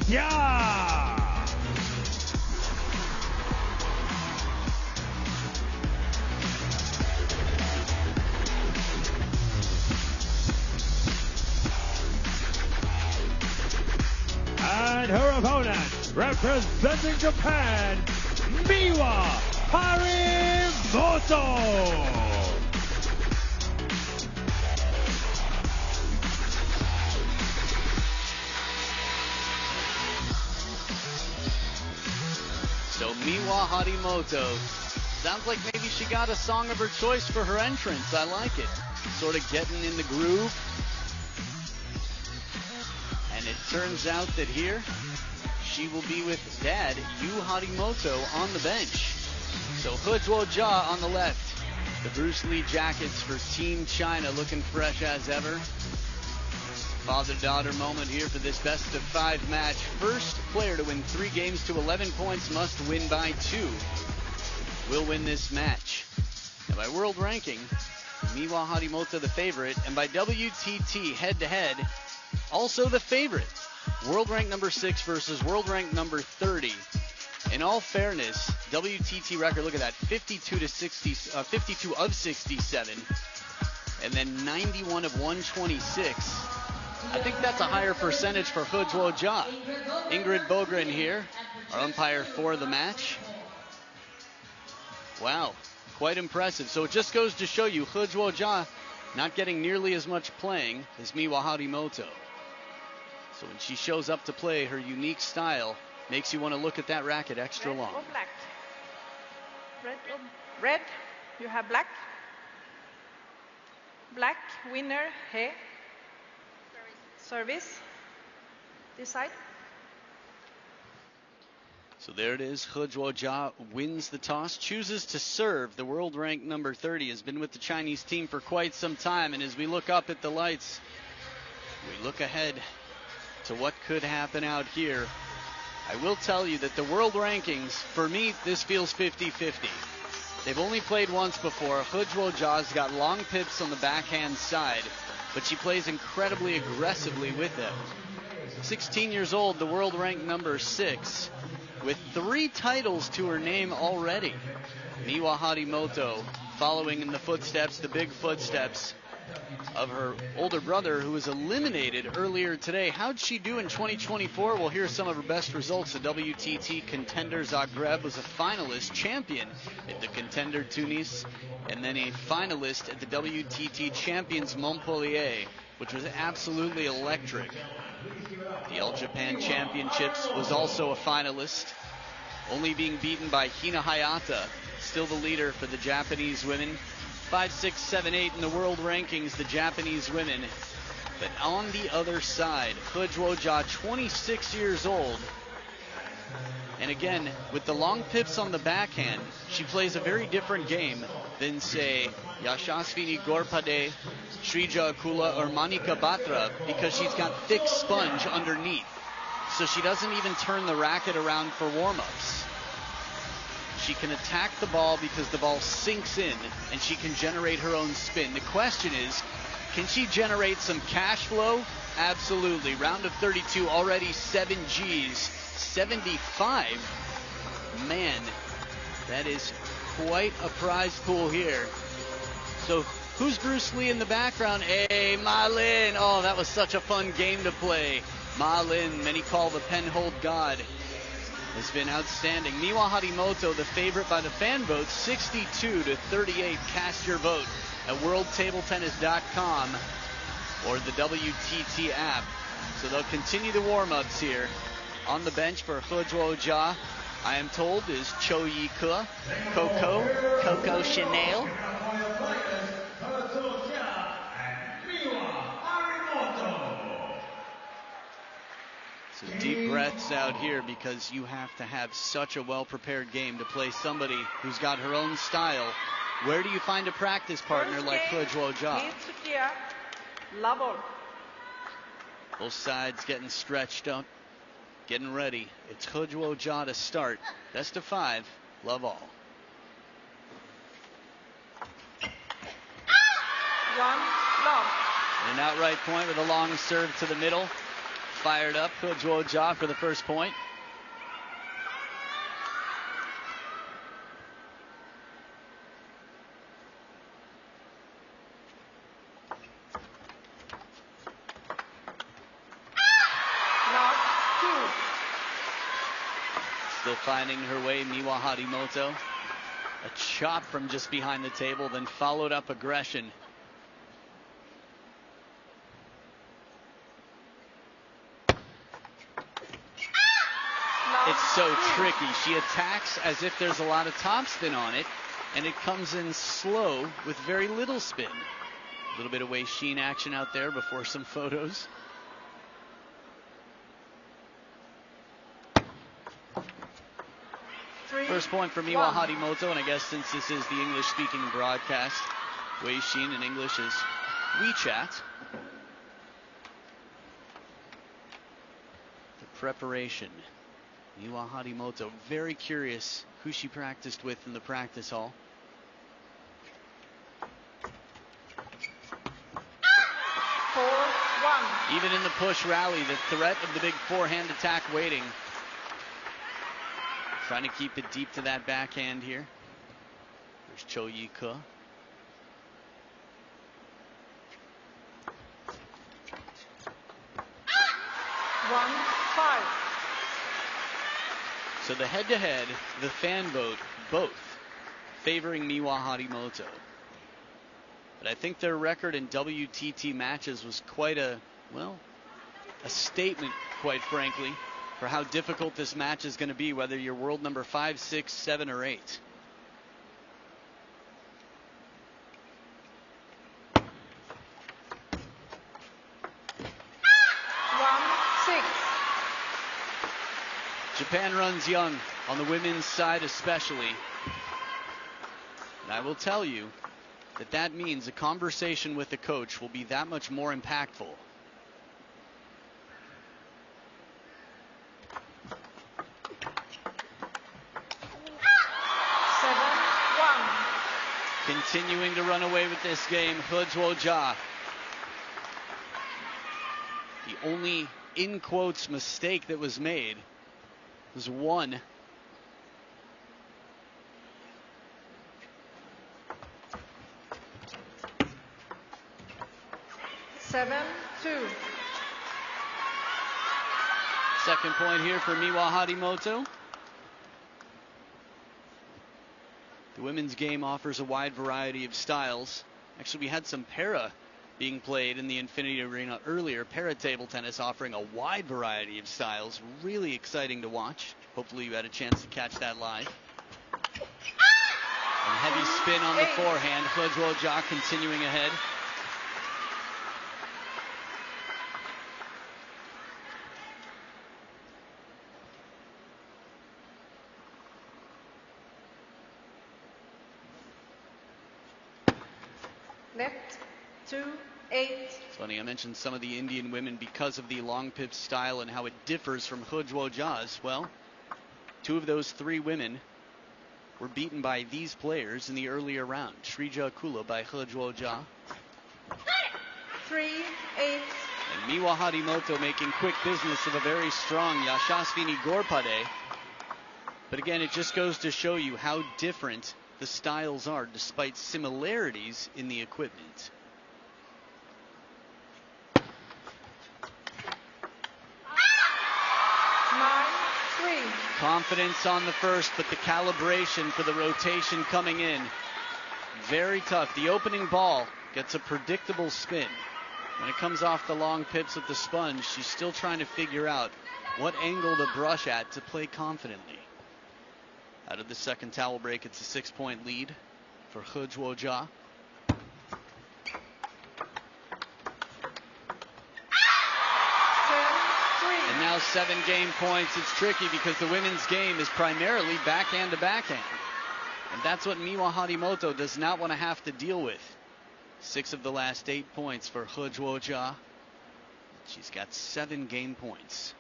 HEZHUOJIA! And her opponent, representing Japan, Miwa Harimoto! So Miwa Harimoto, sounds like maybe she got a song of her choice for her entrance. I like it. Sort of getting in the groove. And it turns out that here, she will be with dad, Yu Harimoto, on the bench. So HEZHUOJIA on the left. The Bruce Lee jackets for Team China, looking fresh as ever. Father-daughter moment here for this best-of-5 match. First player to win 3 games to 11 points must win by 2. Will win this match. And by world ranking, Miwa Harimoto the favorite, and by WTT head-to-head, also the favorite. World rank number 6 versus world rank number 30. In all fairness, WTT record, look at that, 52 of 67, and then 91 of 126. I think that's a higher percentage for HEZHUOJIA. Ingrid Bogren here, our umpire for the match. Wow, quite impressive. So it just goes to show you HEZHUOJIA not getting nearly as much playing as Miwa Harimoto. So when she shows up to play, her unique style makes you want to look at that racket extra long. Red or black? Red, you have black. Black, winner, hey. Service. This side. So there it is. HEZHUOJIA wins the toss, chooses to serve. The world rank number 30 has been with the Chinese team for quite some time. And as we look up at the lights, we look ahead to what could happen out here. I will tell you that the world rankings, for me, this feels 50-50. They've only played once before. HEZHUOJIA's got long pips on the backhand side, but she plays incredibly aggressively with them. 16 years old, the world ranked number 6, with 3 titles to her name already. Miwa Harimoto following in the footsteps, the big footsteps of her older brother, who was eliminated earlier today. How'd she do in 2024? Well, here's some of her best results. The WTT Contender Zagreb was a finalist, champion at the Contender Tunis, and then a finalist at the WTT Champions Montpellier, which was absolutely electric. The All Japan Championships was also a finalist, only being beaten by Hina Hayata, still the leader for the Japanese women. 5, 6, 7, 8 in the world rankings, the Japanese women. But on the other side, HEZHUOJIA, 26 years old. And again, with the long pips on the backhand, she plays a very different game than, say, Yashasvini Gorpade, Srija Akula, or Manika Batra, because she's got thick sponge underneath. So she doesn't even turn the racket around for warm-ups. She can attack the ball because the ball sinks in, and she can generate her own spin. The question is, can she generate some cash flow? Absolutely. Round of 32, already 7 Gs, 75. Man, that is quite a prize pool here. So who's Bruce Lee in the background? Hey, Ma Lin. Oh, that was such a fun game to play. Ma Lin, many call the Penhold God, has been outstanding. Miwa Harimoto, the favorite by the fan vote, 62-38. Cast your vote at worldtabletennis.com or the WTT app. So they'll continue the warm-ups here. On the bench for HEZHUOJIA, I am told, is Cho Yi-Ke, Coco Chanel. So deep breaths out here, because you have to have such a well-prepared game to play somebody who's got her own style. Where do you find a practice partner like HEZHUOJIA? Both sides getting stretched up, getting ready. It's HEZHUOJIA to start. Best of 5, love all. One, love. An outright point with a long serve to the middle. fired up HEZHUOJIA for the first point. Still finding her way, Miwa Harimoto. A chop from just behind the table, then followed up aggression. It's so tricky. She attacks as if there's a lot of topspin on it, and it comes in slow with very little spin. A little bit of Wei Xin action out there before some photos. First point for Miwa Harimoto, and I guess since this is the English-speaking broadcast, Wei Xin in English is WeChat. The preparation. Miwa Harimoto, very curious who she practiced with in the practice hall. Even in the push rally, the threat of the big forehand attack waiting. Trying to keep it deep to that backhand here. There's Cho Yi-Ke. So the head-to-head, the fan vote, both favoring Miwa Harimoto. But I think their record in WTT matches was quite a statement, quite frankly, for how difficult this match is going to be, whether you're world number 5, 6, 7, or 8. Japan runs young on the women's side especially. And I will tell you that that means a conversation with the coach will be that much more impactful. Continuing to run away with this game, HEZHUOJIA. The only, in quotes, mistake that was made was one. Second point here for Miwa Harimoto. The women's game offers a wide variety of styles. Actually, we had some para being played in the Infinity Arena earlier. Para table tennis offering a wide variety of styles. Really exciting to watch. Hopefully you had a chance to catch that live. And heavy spin on the forehand. HEZHUOJIA continuing ahead. Left, 2-8. It's funny, I mentioned some of the Indian women because of the long pip style and how it differs from HEZHUOJIA's. Well, two of those three women were beaten by these players in the earlier round. Srija Kula by HEZHUOJIA. 3-8. And Miwa Harimoto making quick business of a very strong Yashasvini Ghorpade. But again, it just goes to show you how different the styles are despite similarities in the equipment. Confidence on the first, but the calibration for the rotation coming in, very tough. The opening ball gets a predictable spin. When it comes off the long pips with the sponge, she's still trying to figure out what angle to brush at to play confidently. Out of the second towel break, it's a 6-point lead for HEZHUOJIA. And now 7 game points. It's tricky because the women's game is primarily backhand to backhand. And that's what Miwa Harimoto does not want to have to deal with. 6 of the last 8 points for HEZHUOJIA. She's got 7 game points.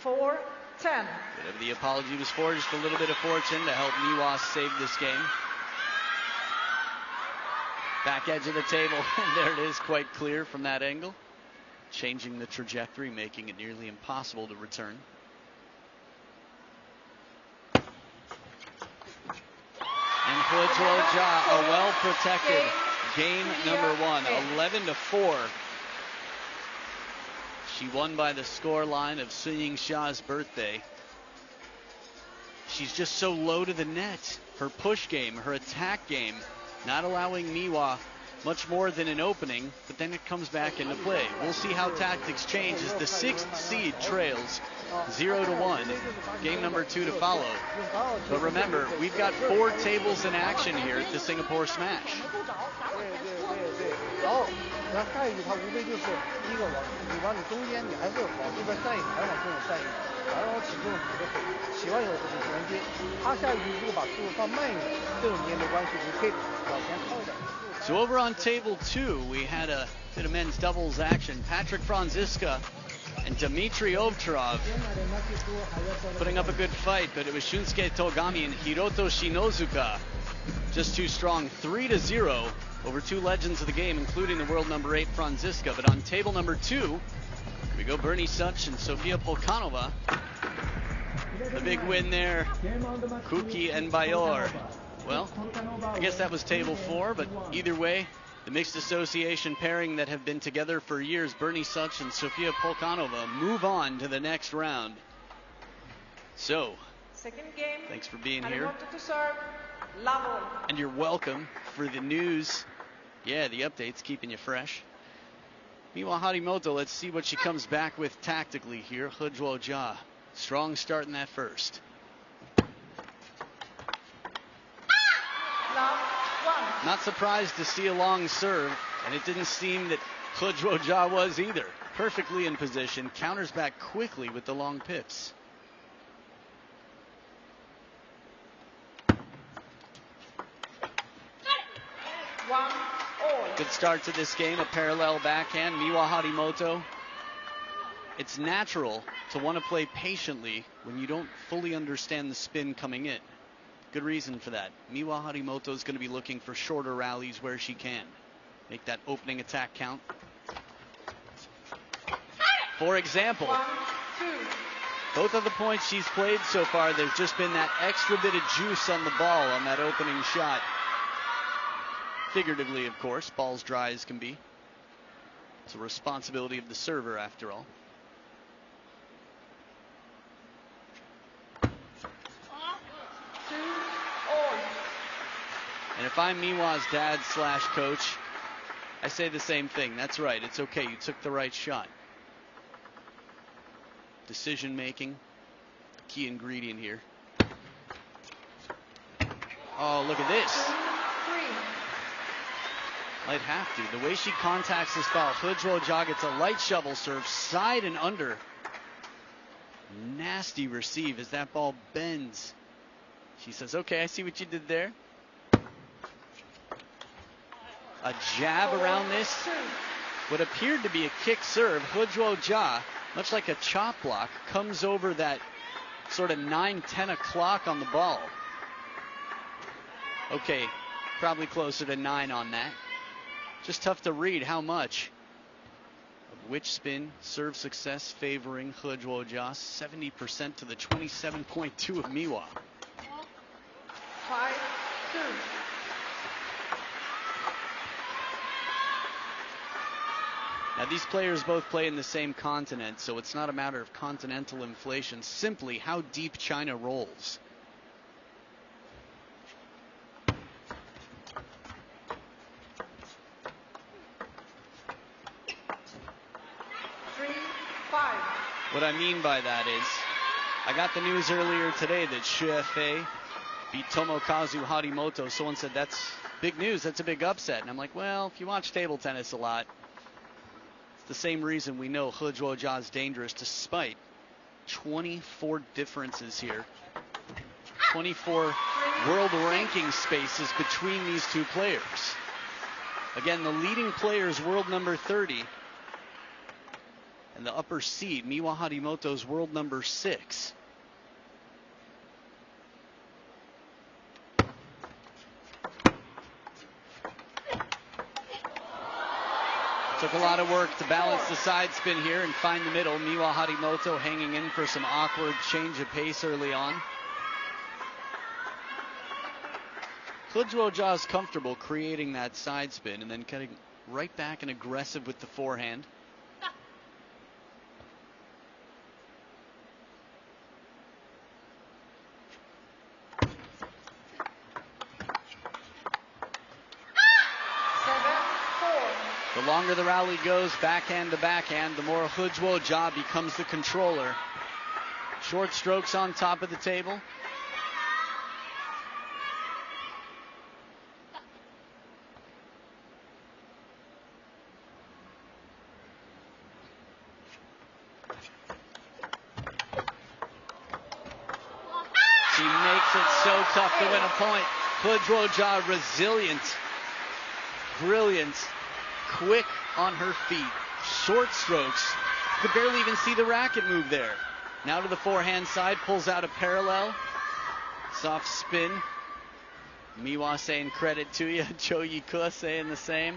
4-10. Whatever the apology was for, just a little bit of fortune to help Miwa save this game. Back edge of the table. There it is, quite clear from that angle. Changing the trajectory, making it nearly impossible to return. And HEZHUOJIA, a well-protected game number 1, 11-4. She won by the score line of Suying Sha's birthday. She's just so low to the net. Her push game, her attack game, not allowing Miwa much more than an opening, but then it comes back into play. We'll see how tactics change as the 6th seed trails 0-1. Game number 2 to follow. But remember, we've got 4 tables in action here at the Singapore Smash. 那下一局它无非就是第一个你往你中间，你还是往这边站一排，往这种站一排，然后起这种几个手，起完以后就是衔接。他下一局如果把速度放慢一点，这种你也没关系，你可以往前靠一点。So over on table 2, we had a bit of men's doubles action. Patrick Franziska and Dmitry Ovtcharov putting up a good fight, but it was Shunsuke Togami and Hiroto Shinozuka just too strong, 3-0 over 2 legends of the game, including the world number 8 Franziska. But on table number 2, we go Bernie Such and Sofia Polkanova. The big win there, Kuki and Bayor. Well, I guess that was table 4, but either way, the mixed association pairing that have been together for years, Bernie Such and Sofia Polkanova, move on to the next round. So, Second game. thanks for being here. HARIMOTO to serve. Level. And you're welcome for the news. Yeah, the updates keeping you fresh. Meanwhile, Harimoto, let's see what she comes back with tactically here. HEZHUOJIA, strong start in that first. Love 1. Not surprised to see a long serve, and it didn't seem that HEZHUOJIA was either. Perfectly in position, counters back quickly with the long pips. Good start to this game, a parallel backhand. Miwa Harimoto. It's natural to want to play patiently when you don't fully understand the spin coming in. Good reason for that. Miwa Harimoto is going to be looking for shorter rallies where she can. Make that opening attack count. For example, 1, 2. both of the points she's played so far, there's just been that extra bit of juice on the ball on that opening shot. Figuratively, of course, balls dry as can be. It's a responsibility of the server, after all. And if I'm Miwa's dad / coach, I say the same thing. That's right. It's okay. You took the right shot. Decision making, key ingredient here. Oh, look at this. Might have to. The way she contacts this ball, HEZHUOJIA gets a light shovel serve, side and under. Nasty receive as that ball bends. She says, okay, I see what you did there. A jab around this. What appeared to be a kick serve, HEZHUOJIA, much like a chop block, comes over that sort of 9-10 o'clock on the ball. Okay, probably closer to 9 on that. Just tough to read how much. Of which spin, serve success favoring HEZHUOJIA, 70% to the 27.2 of Miwa. 5, 2. Now these players both play in the same continent, so it's not a matter of continental inflation, simply how deep China rolls. What I mean by that is, I got the news earlier today that Xue Fei beat Tomokazu Harimoto. Someone said, that's big news, that's a big upset. And I'm like, well, if you watch table tennis a lot, it's the same reason we know HEZHUOJIA is dangerous, despite 24 differences here. 24 world ranking spaces between these two players. Again, the leading player is world number 30. And the upper seed, Miwa Harimoto's world number 6. Took a lot of work to balance the side spin here and find the middle. Miwa Harimoto hanging in for some awkward change of pace early on. HEZHUOJIA is comfortable creating that side spin and then cutting right back and aggressive with the forehand. The longer the rally goes, backhand to backhand, the more HEZHUOJIA becomes the controller. Short strokes on top of the table. She makes it so tough to win a point. HEZHUOJIA resilient, brilliant, quick on her feet. Short strokes. Could barely even see the racket move there. Now to the forehand side, pulls out a parallel. Soft spin. Miwa saying credit to you. Cho Yi-Kuo saying the same.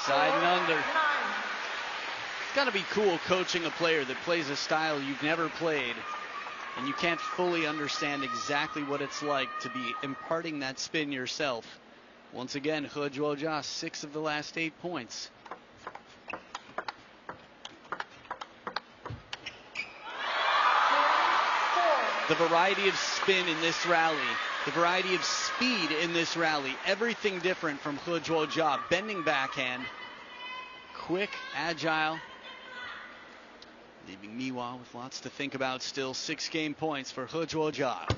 Side and under. It's got to be cool coaching a player that plays a style you've never played and you can't fully understand exactly what it's like to be imparting that spin yourself. Once again, HEZHUOJIA, 6 of the last 8 points. The variety of spin in this rally, the variety of speed in this rally, everything different from HEZHUOJIA. Bending backhand, quick, agile, leaving Miwa with lots to think about still. 6 game points for HEZHUOJIA.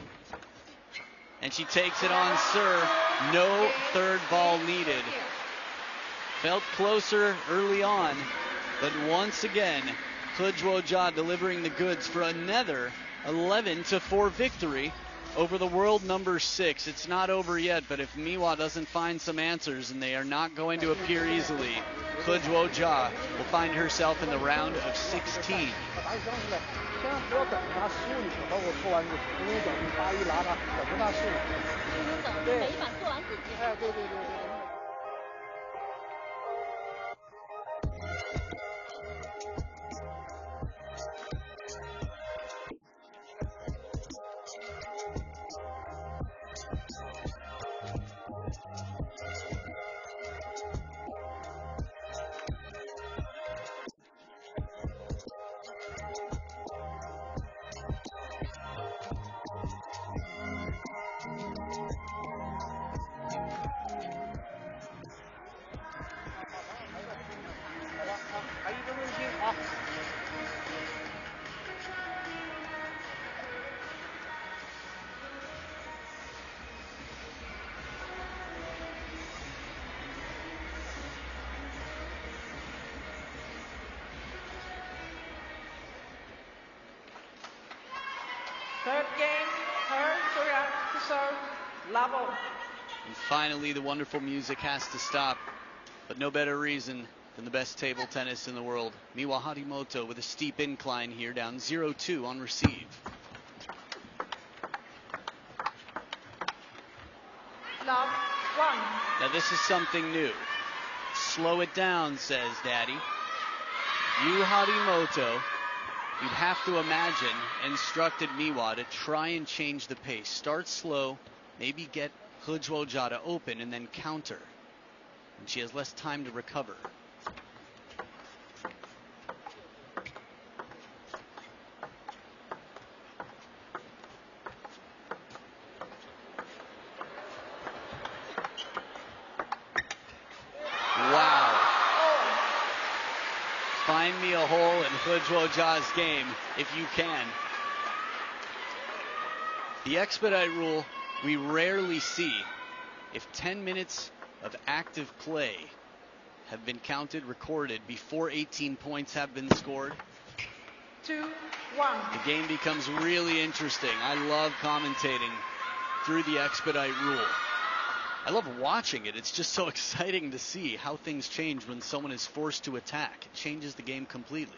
And she takes it on serve. No third ball needed. Felt closer early on, but once again, HEZHUOJIA delivering the goods for another 11-4 victory over the world number 6. It's not over yet, but if Miwa doesn't find some answers, and they are not going to appear easily, HEZHUOJIA will find herself in the round of 16. Third game, HEZHUOJIA to serve, level. And finally, the wonderful music has to stop, but no better reason than the best table tennis in the world. Miwa Harimoto with a steep incline here, down 0-2 on receive. Love, 1. Now this is something new. Slow it down, says Daddy. You, Harimoto, you'd have to imagine, instructed Miwa to try and change the pace. Start slow, maybe get HEZHUOJIA to open, and then counter. And she has less time to recover. Wow. Find me a hole in HEZHUOJIA's game if you can. The expedite rule we rarely see. If 10 minutes of active play have been counted, recorded before 18 points have been scored, 2-1. the game becomes really interesting. I love commentating through the expedite rule. I love watching it. It's just so exciting to see how things change when someone is forced to attack. It changes the game completely.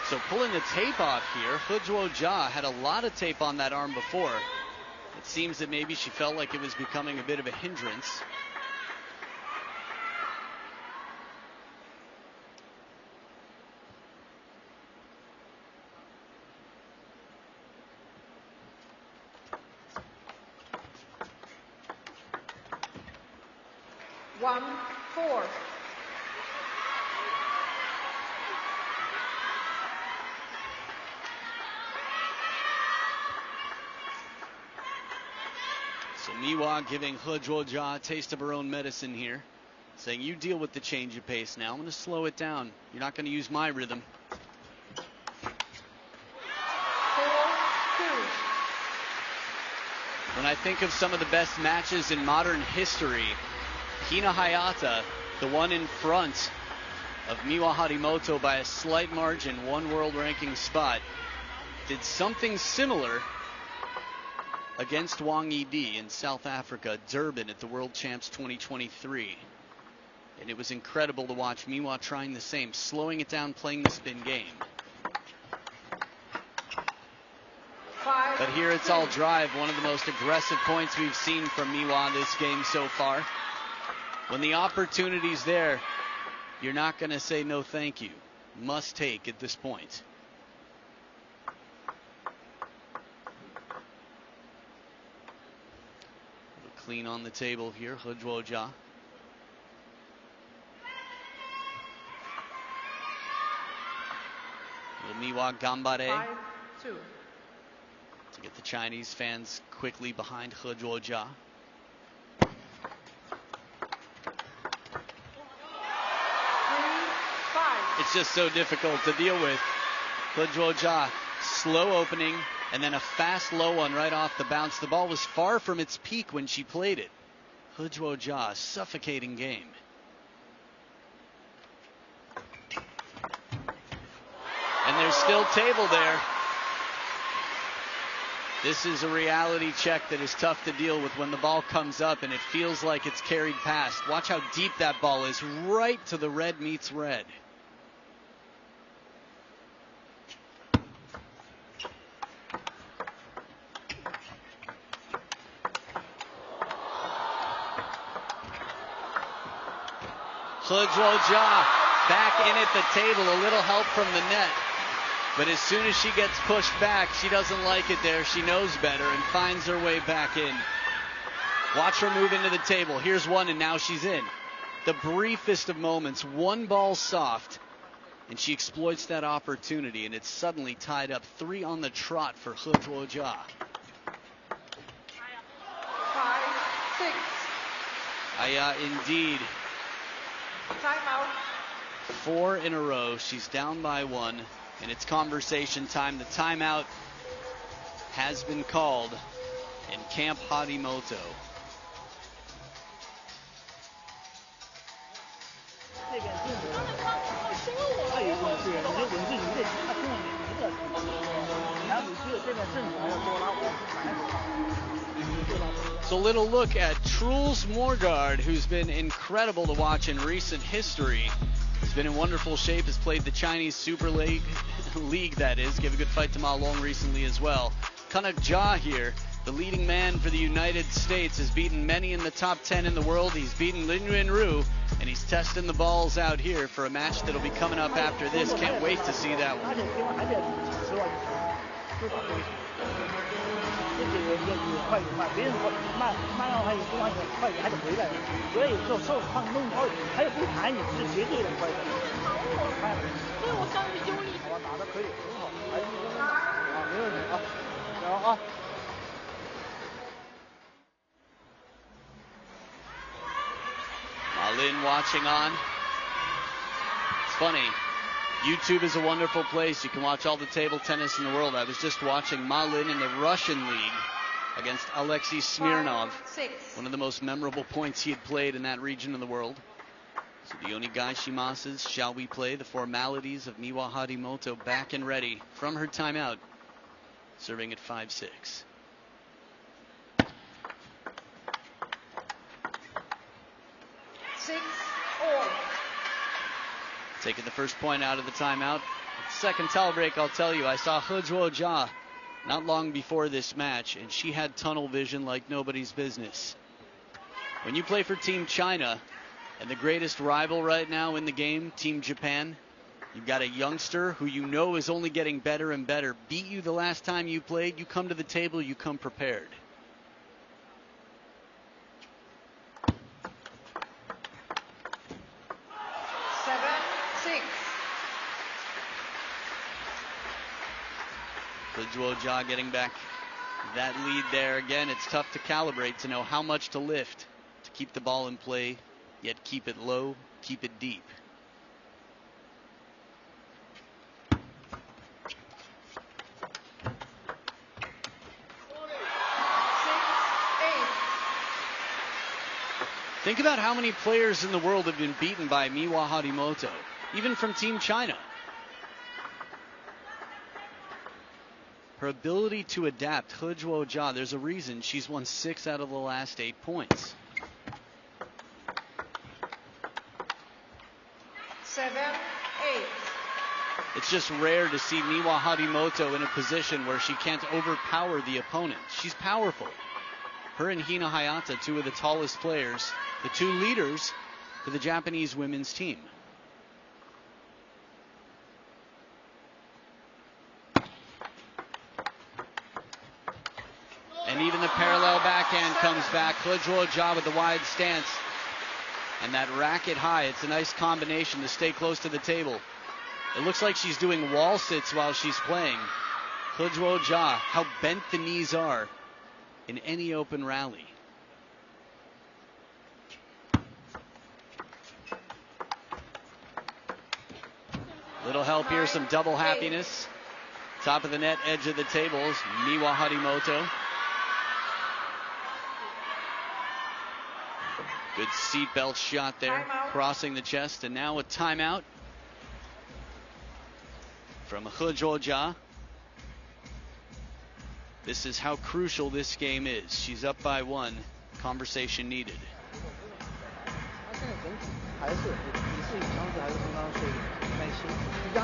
So pulling the tape off here, HEZHUOJIA had a lot of tape on that arm before. It seems that maybe she felt like it was becoming a bit of a hindrance. One, 4. So Miwa giving HEZHUOJIA a taste of her own medicine here, saying, you deal with the change of pace now. I'm going to slow it down. You're not going to use my rhythm. 4, 2. When I think of some of the best matches in modern history, Hina Hayata, the one in front of Miwa Harimoto by a slight margin, one world ranking spot, did something similar against Wang Yi in South Africa, Durban at the World Champs 2023. And it was incredible to watch Miwa trying the same, slowing it down, playing the spin game. 5, But here it's all drive, one of the most aggressive points we've seen from Miwa this game so far. When the opportunity's there, you're not going to say no thank you. Must take at this point. Clean on the table here, HEZHUOJIA. Miwa Gambare 5, 2. to get the Chinese fans quickly behind HEZHUOJIA. 3, 5. It's just so difficult to deal with. HEZHUOJIA, slow opening, and then a fast low one right off the bounce. The ball was far from its peak when she played it. HEZHUOJIA, suffocating game. And there's still table there. This is a reality check that is tough to deal with when the ball comes up and it feels like it's carried past. Watch how deep that ball is, right to the red meets red. HEZHUOJIA back in at the table, a little help from the net. But as soon as she gets pushed back, she doesn't like it there. She knows better and finds her way back in. Watch her move into the table. Here's one, and now she's in. The briefest of moments, one ball soft, and she exploits that opportunity, and it's suddenly tied up 3 on the trot for HEZHUOJIA. 5, 6. Indeed. Timeout. 4 in a row. She's down by 1, and it's conversation time. The timeout has been called in Camp Harimoto. 这边政府，他有一种是，你就稳住你的，他控制你的，然后你只有这边政府还要多拉我，So a little look at Truls Morgard, who's been incredible to watch in recent history. He's been in wonderful shape, has played the Chinese Super League, that is, gave a good fight to Ma Long recently as well. Kanak Jia here, the leading man for the United States, has beaten many in the top 10 in the world. He's beaten Lin Yunru, and he's testing the balls out here for a match that'll be coming up after this. Can't wait to see that one. 有快有慢，别人说慢的话，有中完快还得回来，所以有时候受伤弄好，还有不弹也是绝对的快的。所以我上去用力。好吧，打的可以，很好，还是啊，没问题啊，加油啊！ Ma Lin watching on. It's funny. YouTube is a wonderful place. You can watch all the table tennis in the world. I was just watching Ma Lin in the Russian league against Alexei Smirnov. 5, 6. One of the most memorable points he had played in that region of the world. So the Onigai Shimasa's Shall We Play? The formalities of Miwa Harimoto back and ready from her timeout. Serving at 5-6. 6, all. Taking the first point out of the timeout. second towel break, I'll tell you, I saw HEZHUOJIA not long before this match, and she had tunnel vision like nobody's business. When you play for Team China, and the greatest rival right now in the game, Team Japan, you've got a youngster who you know is only getting better and better. Beat you the last time you played, you come to the table, you come prepared. HEZHUOJIA getting back that lead there. Again, it's tough to calibrate, to know how much to lift to keep the ball in play, yet keep it low, keep it deep. Think about how many players in the world have been beaten by Miwa Harimoto, even from Team China. Her ability to adapt, HEZHUOJIA, there's a reason she's won 6 out of the last 8 points. 7, 8. It's just rare to see Miwa Harimoto in a position where she can't overpower the opponent. She's powerful. Her and Hina Hayata, two of the tallest players, the two leaders for the Japanese women's team. And even the parallel backhand comes back. HEZHUOJIA with the wide stance. And that racket high, it's a nice combination to stay close to the table. It looks like she's doing wall sits while she's playing. HEZHUOJIA, how bent the knees are in any open rally. Little help here, some double happiness. Top of the net, edge of the table is Miwa Harimoto. Good seatbelt shot there, crossing the chest, and now a timeout from HEZHUOJIA. This is how crucial this game is. She's up by 1. Conversation needed. The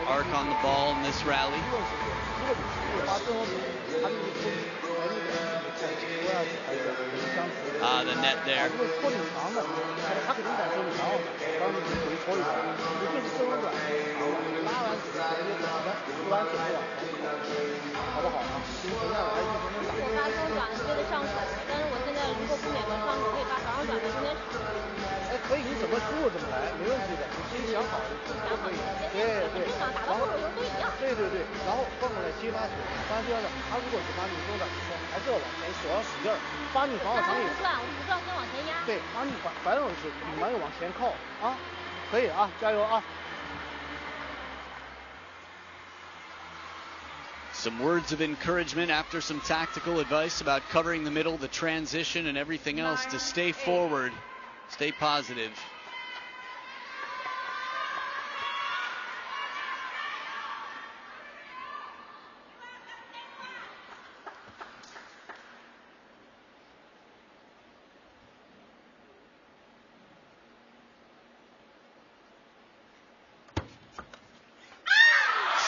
arc on the ball in this rally. The net there. Some words of encouragement after some tactical advice about covering the middle, the transition, and everything else to stay forward, stay positive.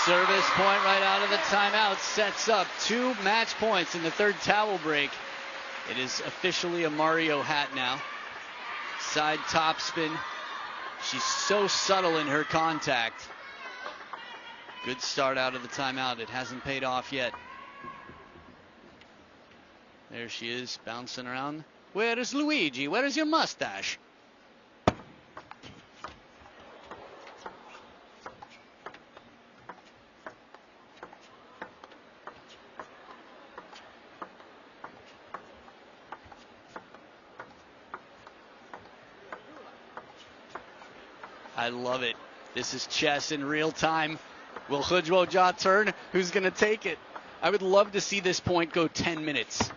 Service point right out of the timeout sets up 2 match points in the third towel break. It is officially a Mario hat now. Side top spin. She's so subtle in her contact. Good start out of the timeout. It hasn't paid off yet. There she is, bouncing around. Where is Luigi? Where is your mustache? I love it. This is chess in real time. Will HEZHUOJIA turn? Who's going to take it? I would love to see this point go 10 minutes.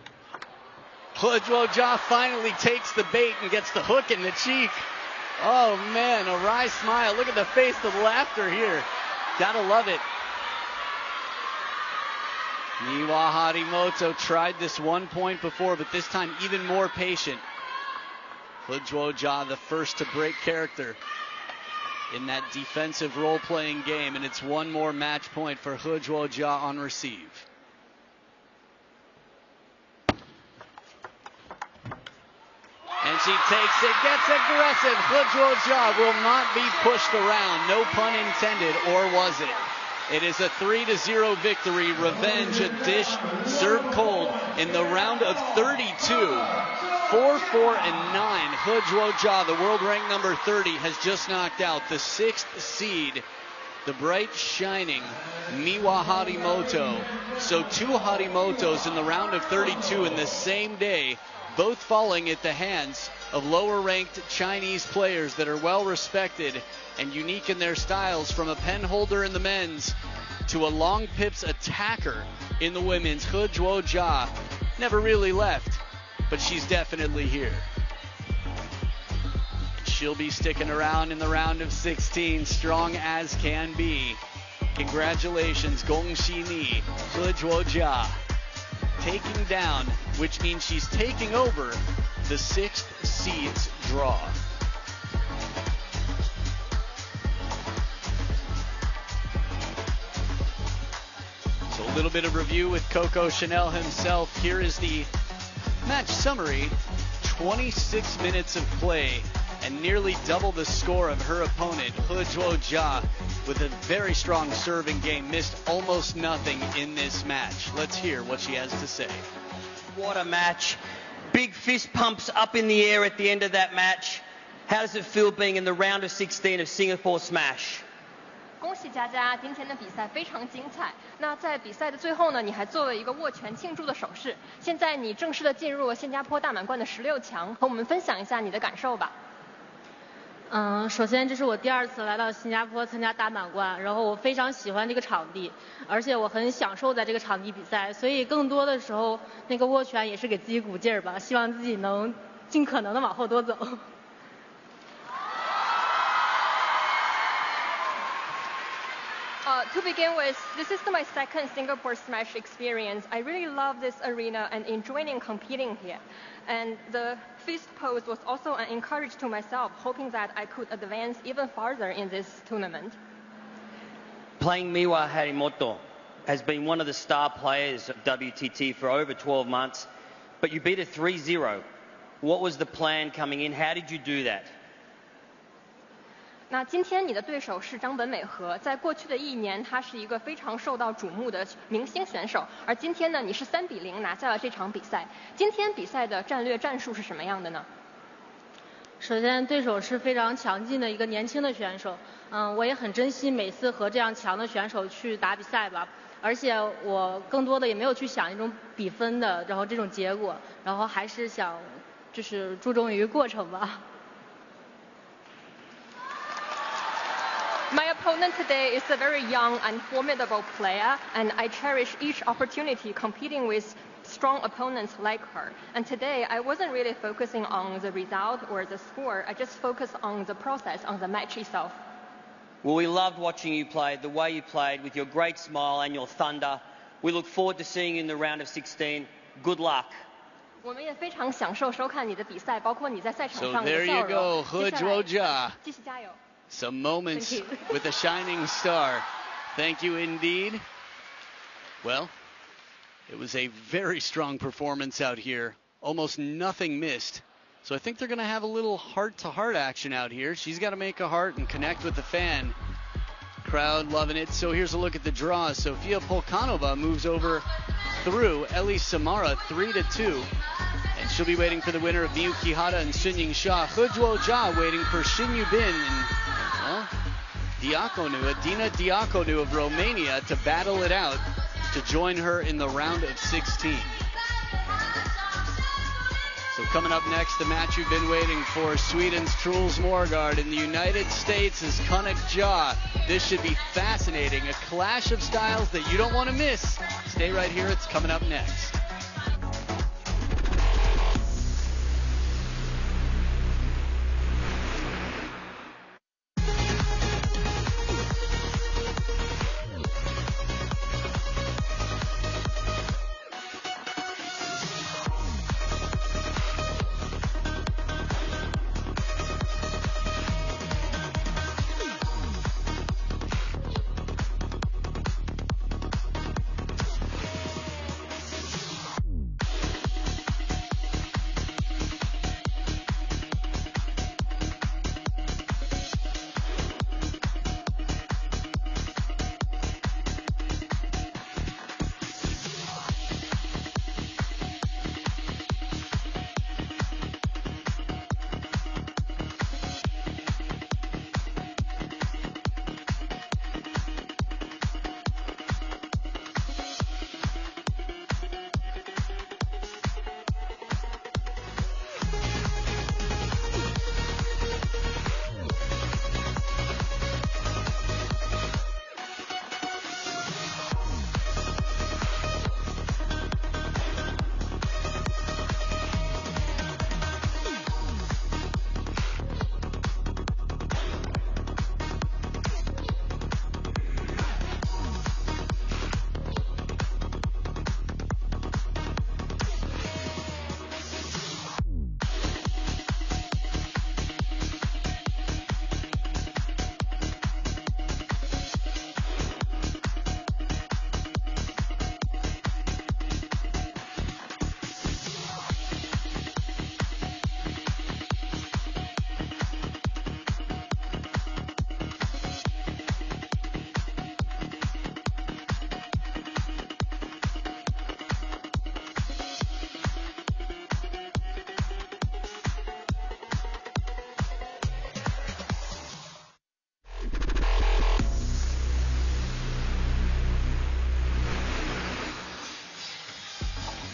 HEZHUOJIA finally takes the bait and gets the hook in the cheek. Oh man, a wry smile. Look at the face of laughter here. Gotta love it. Miwa Harimoto tried this 1 point before, but this time even more patient. HEZHUOJIA the first to break character in that defensive role-playing game, and it's one more match point for HEZHUOJIA on receive. And she takes it, gets aggressive. HEZHUOJIA will not be pushed around, no pun intended, or was it? It is a 3-0 victory. Revenge, a dish served cold in the round of 32. 4-4 and 9. HEZHUOJIA, the world rank number 30, has just knocked out the 6th seed, the bright shining Miwa Harimoto. So 2 Harimotos in the round of 32 in the same day, both falling at the hands of lower ranked Chinese players that are well respected and unique in their styles, from a pen holder in the men's to a long pips attacker in the women's. HEZHUOJIA never really left, but she's definitely here. She'll be sticking around in the round of 16, strong as can be. Congratulations, Gong Xi Ni, HEZHUOJIA, taking down, which means she's taking over the 6th seed's draw. So a little bit of review with Coco Chanel himself. Here is the match summary. 26 minutes of play and nearly double the score of her opponent. HEZHUOJIA with a very strong serving game, missed almost nothing in this match. Let's hear what she has to say. What a match. Big fist pumps up in the air at the end of that match. How does it feel being in the round of 16 of Singapore Smash? 恭喜佳佳，今天的比赛非常精彩。那在比赛的最后呢，你还做了一个握拳庆祝的手势。现在你正式的进入了新加坡大满贯的16强，和我们分享一下你的感受吧。首先这是我第2次来到新加坡参加大满贯，然后我非常喜欢这个场地，而且我很享受在这个场地比赛，所以更多的时候那个握拳也是给自己鼓劲儿吧，希望自己能尽可能的往后多走。To begin with, this is my second Singapore Smash experience. I really love this arena and enjoying competing here. And the fist pose was also an encouragement to myself, hoping that I could advance even farther in this tournament. Playing Miwa Harimoto has been one of the star players of WTT for over 12 months, but you beat her 3-0. What was the plan coming in? How did you do that? 那今天你的对手是张本美和，在过去的1年，她是一个非常受到瞩目的明星选手，而今天呢，你是3-0拿下了这场比赛。今天比赛的战略战术是什么样的呢？首先，对手是非常强劲的一个年轻的选手，我也很珍惜每次和这样强的选手去打比赛吧，而且我更多的也没有去想一种比分的，然后这种结果，然后还是想就是注重于过程吧。My opponent today is a very young and formidable player, and I cherish each opportunity competing with strong opponents like her. And today, I wasn't really focusing on the result or the score. I just focused on the process, on the match itself. Well, we loved watching you play, the way you played, with your great smile and your thunder. We look forward to seeing you in the round of 16. Good luck. 我们也非常享受收看你的比赛，包括你在赛场上 So 的 there 笑 you 容。 go, HEZHUOJIA. 继续加油。 Some moments Thank you. with a shining star. Thank you indeed. Well, it was a very strong performance out here. Almost nothing missed. So I think they're going to have a little heart-to-heart action out here. She's got to make a heart and connect with the fan. Crowd loving it. So here's a look at the draw. Sofia Polkanova moves over through Ellie Samara 3-2. And she'll be waiting for the winner of Miyu Kihara and Sun Ying Sha. HEZHUOJIA waiting for Shin Yubin and, well, Diaconu, Adina Diaconu of Romania to battle it out to join her in the round of 16. So coming up next, the match you've been waiting for, Sweden's Truls Morgard in the United States is Kunuk Ja. This should be fascinating, a clash of styles that you don't want to miss. Stay right here, it's coming up next.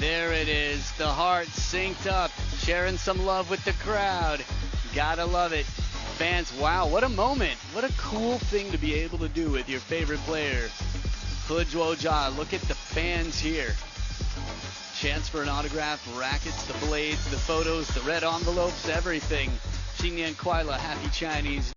There it is, the heart synced up, sharing some love with the crowd. Gotta love it. Fans, wow, what a moment. What a cool thing to be able to do with your favorite player. HEZHUOJIA, look at the fans here. Chance for an autograph, rackets, the blades, the photos, the red envelopes, everything. 新年快乐, happy Chinese